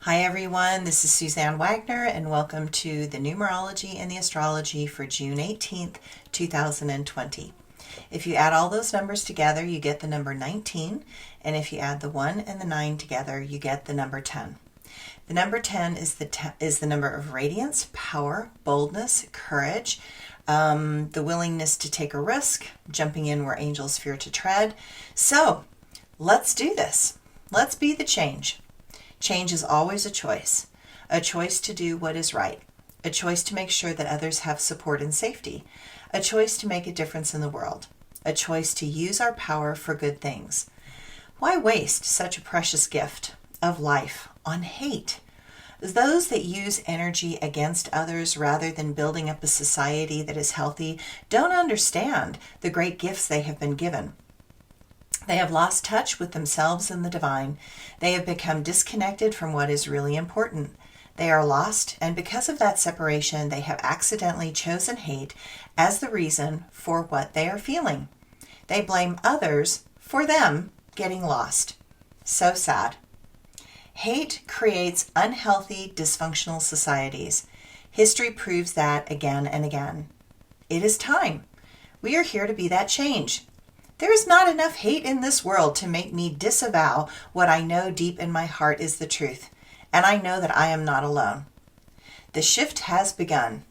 Hi everyone, this is Suzanne Wagner and welcome to the Numerology and the Astrology for June 18th, 2020. If you add all those numbers together, you get the number 19, and if you add the 1 and the 9 together, you get the number 10. The number 10 is the number of radiance, power, boldness, courage, the willingness to take a risk, jumping in where angels fear to tread. So, let's do this. Let's be the change. Change is always a choice to do what is right, a choice to make sure that others have support and safety, a choice to make a difference in the world, a choice to use our power for good things. Why waste such a precious gift of life on hate? Those that use energy against others rather than building up a society that is healthy don't understand the great gifts they have been given. They have lost touch with themselves and the divine. They have become disconnected from what is really important. They are lost, and because of that separation, they have accidentally chosen hate as the reason for what they are feeling. They blame others for them getting lost. So sad. Hate creates unhealthy, dysfunctional societies. History proves that again and again. It is time. We are here to be that change. There is not enough hate in this world to make me disavow what I know deep in my heart is the truth, and I know that I am not alone. The shift has begun.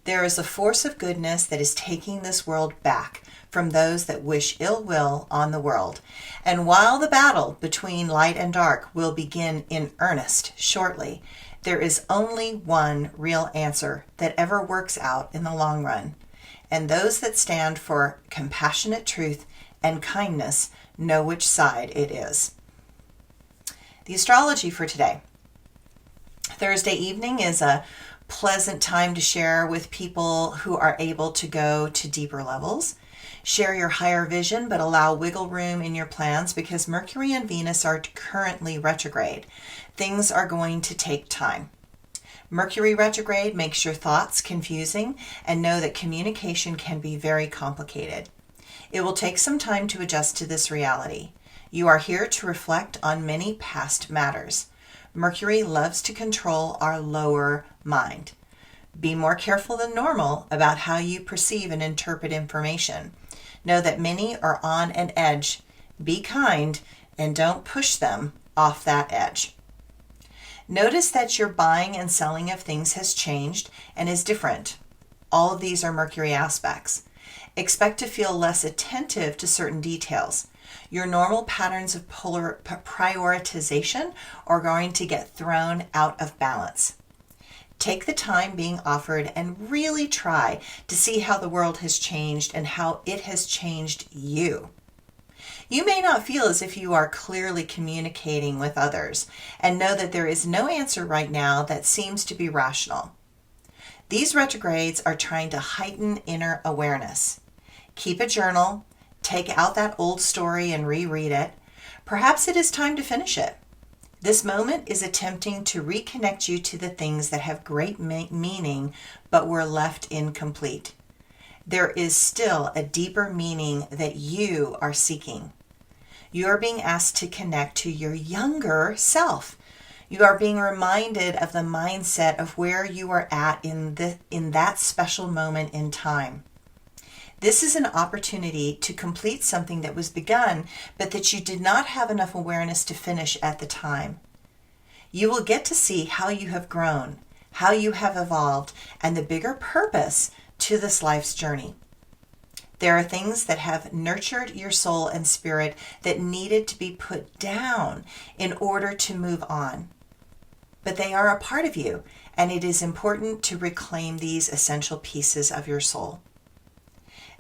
There is a force of goodness that is taking this world back from those that wish ill will on the world. And while the battle between light and dark will begin in earnest shortly, there is only one real answer that ever works out in the long run. And those that stand for compassionate truth and kindness know which side it is. The astrology for today. Thursday evening is a pleasant time to share with people who are able to go to deeper levels. Share your higher vision, but allow wiggle room in your plans because Mercury and Venus are currently retrograde. Things are going to take time. Mercury retrograde makes your thoughts confusing, and know that communication can be very complicated. It will take some time to adjust to this reality. You are here to reflect on many past matters. Mercury loves to control our lower mind. Be more careful than normal about how you perceive and interpret information. Know that many are on an edge. Be kind and don't push them off that edge. Notice that your buying and selling of things has changed and is different. All of these are Mercury aspects. Expect to feel less attentive to certain details. Your normal patterns of prioritization are going to get thrown out of balance. Take the time being offered and really try to see how the world has changed and how it has changed you. You may not feel as if you are clearly communicating with others, and know that there is no answer right now that seems to be rational. These retrogrades are trying to heighten inner awareness. Keep a journal, take out that old story and reread it. Perhaps it is time to finish it. This moment is attempting to reconnect you to the things that have great meaning but were left incomplete. There is still a deeper meaning that you are seeking. You are being asked to connect to your younger self. You are being reminded of the mindset of where you are at in that special moment in time. This is an opportunity to complete something that was begun, but that you did not have enough awareness to finish at the time. You will get to see how you have grown, how you have evolved, and the bigger purpose to this life's journey. There are things that have nurtured your soul and spirit that needed to be put down in order to move on. But they are a part of you, and it is important to reclaim these essential pieces of your soul.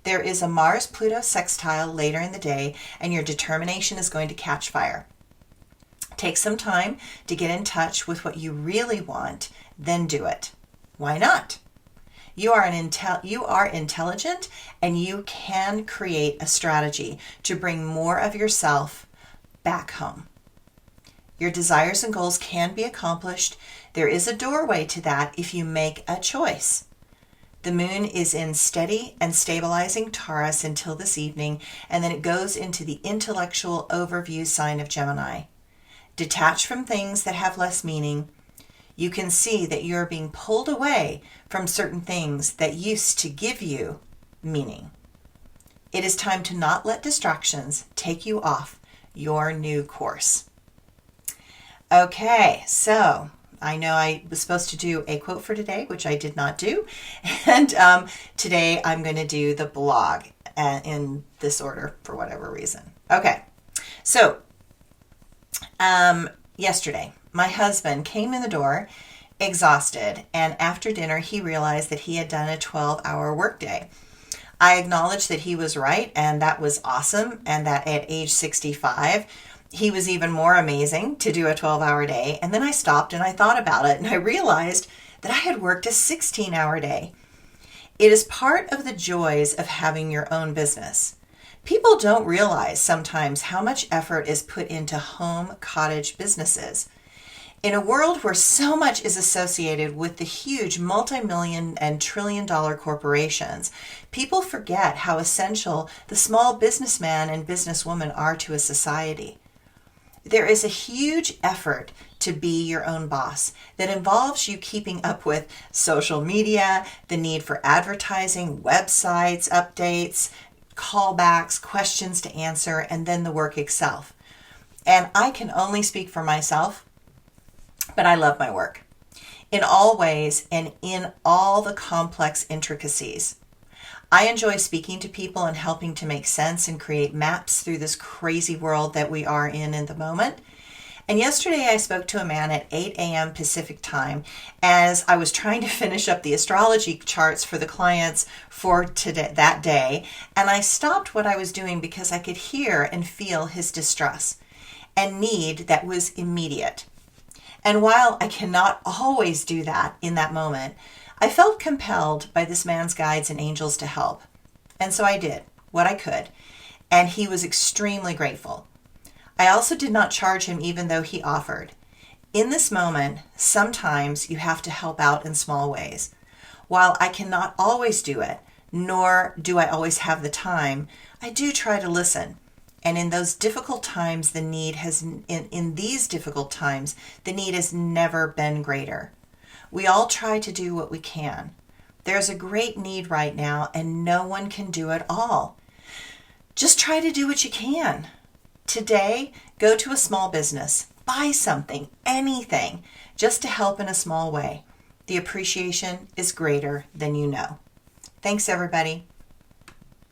There is a Mars-Pluto sextile later in the day, and your determination is going to catch fire. Take some time to get in touch with what you really want, then do it. Why not? You are intelligent, and you can create a strategy to bring more of yourself back home. Your desires and goals can be accomplished. There is a doorway to that if you make a choice. The moon is in steady and stabilizing Taurus until this evening, and then it goes into the intellectual overview sign of Gemini. detach from things that have less meaning, you can see that you're being pulled away from certain things that used to give you meaning. It is time to not let distractions take you off your new course. Okay, so I know I was supposed to do a quote for today, which I did not do. And today I'm going to do the blog in this order for whatever reason. Okay, so yesterday my husband came in the door exhausted, and after dinner he realized that he had done a 12-hour workday. I acknowledged that he was right, and that was awesome, and that at age 65, he was even more amazing to do a 12-hour day. And then I stopped and I thought about it, and I realized that I had worked a 16-hour day. It is part of the joys of having your own business. People don't realize sometimes how much effort is put into home cottage businesses. In a world where so much is associated with the huge multi-million and trillion-dollar corporations, people forget how essential the small businessman and businesswoman are to a society. There is a huge effort to be your own boss that involves you keeping up with social media, the need for advertising, websites, updates, callbacks, questions to answer, and then the work itself. And I can only speak for myself, but I love my work in all ways and in all the complex intricacies. I enjoy speaking to people and helping to make sense and create maps through this crazy world that we are in the moment. And yesterday I spoke to a man at 8 a.m. Pacific time as I was trying to finish up the astrology charts for the clients for today, that day. And I stopped what I was doing because I could hear and feel his distress and need that was immediate. And while I cannot always do that in that moment, I felt compelled by this man's guides and angels to help. And so I did what I could, and he was extremely grateful. I also did not charge him even though he offered. In this moment, sometimes you have to help out in small ways. While I cannot always do it, nor do I always have the time, I do try to listen. And in those difficult times, the need has never been greater. We all try to do what we can. There's a great need right now, and no one can do it all. Just try to do what you can. Today, go to a small business, buy something, anything, just to help in a small way. The appreciation is greater than you know. Thanks, everybody.